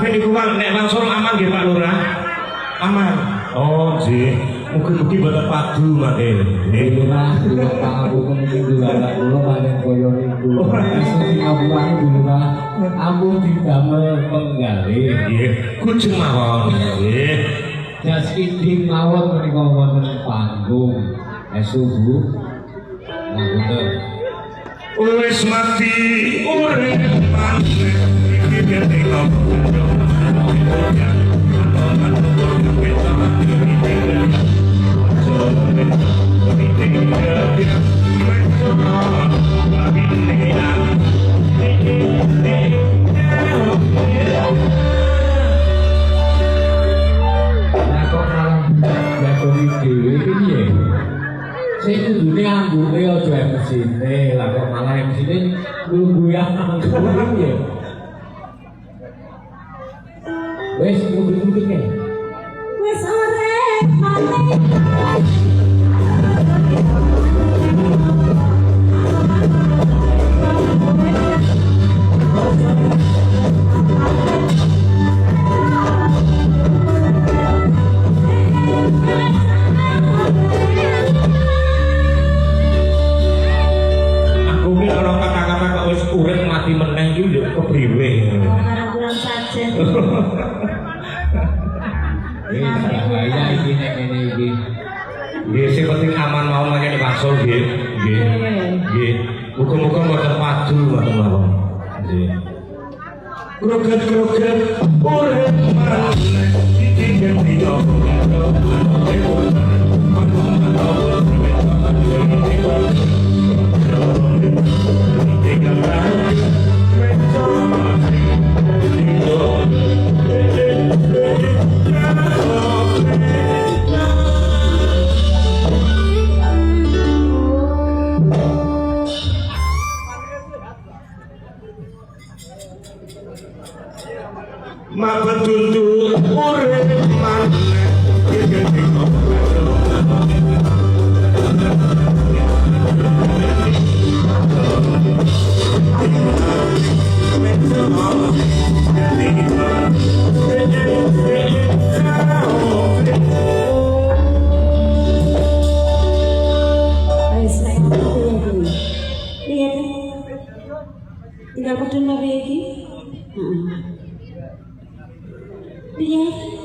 Tapi niku Kang nek langsung aman nggih Pak Lurah. Aman. Oh, nggih. Mugi-mugi boten padu mate. Nggih Lurah, kula pangapunten niku anak kula panen kaya niku. Esuk ngapunten dulu Lurah. Ampun didamel penggalih. Nggih, kujeng mawon. Nggih. Jas iding mawon menika wonten panggung. Esuk Bu. Ngapunten. Wis mati urip maneh iki dene Sing kudune angguke aja emosine, lah kok malah emosine nungguyan anggur ya. Wis nunggu-nungguke. Wis ora maneh. urip mati meneh iki yo kepriwe. Ora kurang sajen. Bahaya iki nek ngene iki. Nggih sing penting aman mawon makane bakso nggih. Nggih. Nggih. Muga-muga mboten padu ngoten mawon. Nggih. Kroget-kroget urip maneh iki dene yo. Mabetuntu urip maneh iki dene tinggal peden lagi. Iya.